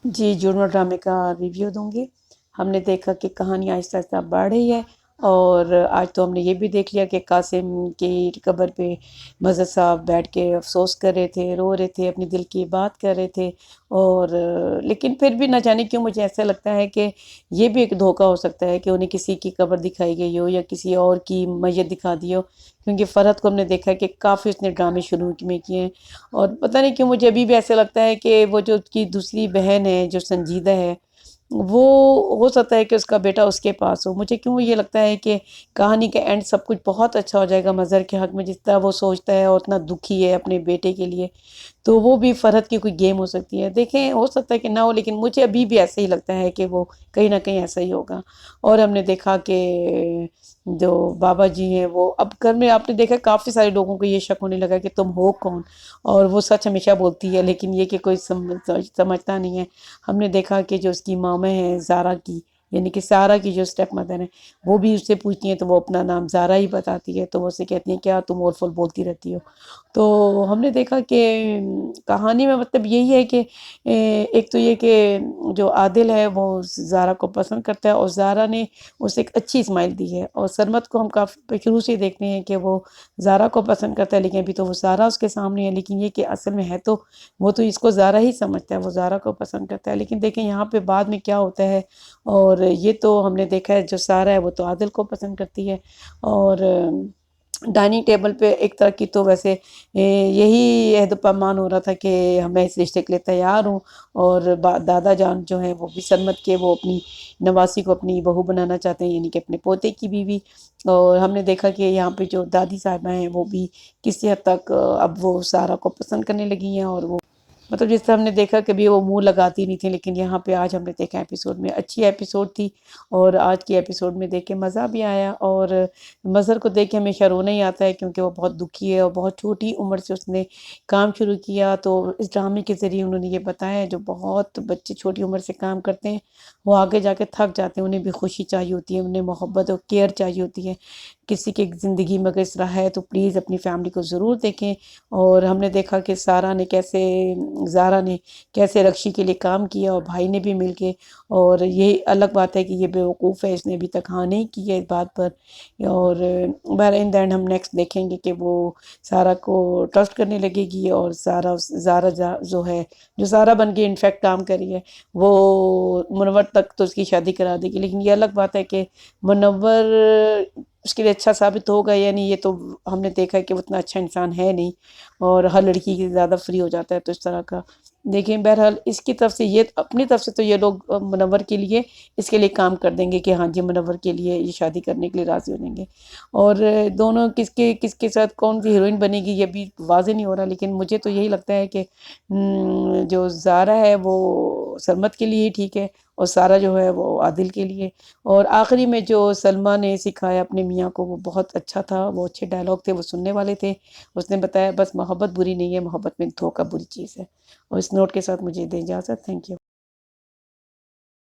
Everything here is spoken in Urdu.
جی جرم ڈرامے کا ریویو دوں گی۔ ہم نے دیکھا کہ کہانی آہستہ آہستہ بڑھ رہی ہے، اور آج تو ہم نے یہ بھی دیکھ لیا کہ قاسم کی قبر پہ مظہر صاحب بیٹھ کے افسوس کر رہے تھے، رو رہے تھے، اپنی دل کی بات کر رہے تھے، اور لیکن پھر بھی نہ جانے کیوں مجھے ایسا لگتا ہے کہ یہ بھی ایک دھوکہ ہو سکتا ہے کہ انہیں کسی کی قبر دکھائی گئی ہو یا کسی اور کی میت دکھا دی ہو، کیونکہ فرحت کو ہم نے دیکھا کہ کافی اس نے ڈرامے شروع میں کیے ہیں، اور پتہ نہیں کیوں مجھے ابھی بھی ایسا لگتا ہے کہ وہ جو اس کی دوسری بہن ہے جو سنجیدہ ہے، وہ ہو سکتا ہے کہ اس کا بیٹا اس کے پاس ہو۔ مجھے کیوں یہ لگتا ہے کہ کہانی کا اینڈ سب کچھ بہت اچھا ہو جائے گا مظہر کے حق میں، جس طرح وہ سوچتا ہے اور اتنا دکھی ہے اپنے بیٹے کے لیے، تو وہ بھی فرحت کی کوئی گیم ہو سکتی ہے۔ دیکھیں ہو سکتا ہے کہ نہ ہو، لیکن مجھے ابھی بھی ایسا ہی لگتا ہے کہ وہ کہیں نہ کہیں ایسا ہی ہوگا۔ اور ہم نے دیکھا کہ جو بابا جی ہیں وہ اب گھر میں، آپ نے دیکھا کافی سارے لوگوں کو یہ شک ہونے لگا کہ تم ہو کون، اور وہ سچ ہمیشہ بولتی ہے لیکن یہ کہ کوئی سمجھتا نہیں ہے۔ ہم نے دیکھا کہ جو اس کی ماما ہیں زارا کی، یعنی کہ سارہ کی جو اسٹیپ مدر ہیں، وہ بھی اس سے پوچھتی ہیں تو وہ اپنا نام زارا ہی بتاتی ہے، تو وہ اسے کہتی ہیں کیا تم اور فل بولتی رہتی ہو۔ تو ہم نے دیکھا کہ کہانی میں مطلب یہی ہے کہ ایک تو یہ کہ جو عادل ہے وہ زارا کو پسند کرتا ہے، اور زارا نے اسے ایک اچھی اسمائل دی ہے، اور سرمت کو ہم کافی شروع سے دیکھتے ہیں کہ وہ زارا کو پسند کرتا ہے، لیکن ابھی تو وہ زارا اس کے سامنے ہے، لیکن یہ کہ اصل میں ہے تو وہ تو اس کو زارا ہی سمجھتا ہے، وہ زارا کو پسند کرتا ہے، لیکن دیکھیں یہاں پہ بعد میں کیا ہوتا ہے۔ اور یہ تو ہم نے دیکھا ہے جو سارا ہے وہ تو عادل کو پسند کرتی ہے، اور ڈائننگ ٹیبل پہ ایک طرح کی تو ویسے یہی عہد و پیمان ہو رہا تھا کہ میں اس رشتے کے لیے تیار ہوں، اور دادا جان جو ہیں وہ بھی سرمت کے، وہ اپنی نواسی کو اپنی بہو بنانا چاہتے ہیں، یعنی کہ اپنے پوتے کی بیوی۔ اور ہم نے دیکھا کہ یہاں پہ جو دادی صاحبہ ہیں وہ بھی کسی حد تک اب وہ سارا کو پسند کرنے لگی ہیں، اور وہ مطلب جس طرح ہم نے دیکھا کبھی وہ منہ لگاتی نہیں تھی، لیکن یہاں پہ آج ہم نے دیکھا ایپیسوڈ میں اچھی ایپیسوڈ تھی، اور آج کی ایپیسوڈ میں دیکھ کے مزہ بھی آیا، اور مظہر کو دیکھ کے ہمیشہ رونا ہی آتا ہے کیونکہ وہ بہت دکھی ہے، اور بہت چھوٹی عمر سے اس نے کام شروع کیا۔ تو اس ڈرامے کے ذریعے انہوں نے یہ بتایا ہے جو بہت بچے چھوٹی عمر سے کام کرتے ہیں وہ آگے جا کے تھک جاتے ہیں، انہیں بھی خوشی چاہیے ہوتی ہے، انہیں محبت اور کیئر چاہیے ہوتی ہے۔ کسی کی زندگی میں اگر اس طرح ہے تو پلیز اپنی فیملی کو ضرور دیکھیں۔ اور ہم نے دیکھا کہ سارا نے کیسے، زارا نے کیسے رکشی کے لیے کام کیا، اور بھائی نے بھی مل کے، اور یہ الگ بات ہے کہ یہ بیوقوف ہے، اس نے ابھی تک ہاں نہیں کی ہے اس بات پر، اور بہر ان اینڈ ہم نیکسٹ دیکھیں گے کہ وہ سارا کو ٹرسٹ کرنے لگے گی، اور زارا جو ہے، جو سارا بن کے انفیکٹ کام کری ہے، وہ منور تک تو اس کی شادی کرا دے گی، لیکن یہ الگ بات ہے کہ منور اس کے لیے اچھا ثابت ہوگا یا نہیں، یہ تو ہم نے دیکھا ہے کہ وہ اتنا اچھا انسان ہے نہیں، اور ہر لڑکی کی زیادہ فری ہو جاتا ہے، تو اس طرح کا دیکھیں۔ بہرحال اس کی طرف سے، یہ اپنی طرف سے تو یہ لوگ منور کے لیے اس کے لیے کام کر دیں گے کہ ہاں جی منور کے لیے یہ شادی کرنے کے لیے راضی ہو جائیں گے، اور دونوں کس کے ساتھ کون سی ہیروئن بنے گی یہ بھی واضح نہیں ہو رہا، لیکن مجھے تو یہی لگتا ہے کہ جو زارا ہے وہ سرمت کے لیے ہی ٹھیک ہے، اور سارا جو ہے وہ عادل کے لیے۔ اور آخری میں جو سلمہ نے سکھایا اپنے میاں کو وہ بہت اچھا تھا، وہ اچھے ڈائلاگ تھے، وہ سننے والے تھے۔ اس نے بتایا بس محبت بری نہیں ہے، محبت میں دھوکہ بری چیز ہے۔ اور اس نوٹ کے ساتھ مجھے دے اجازت، تھینک یو۔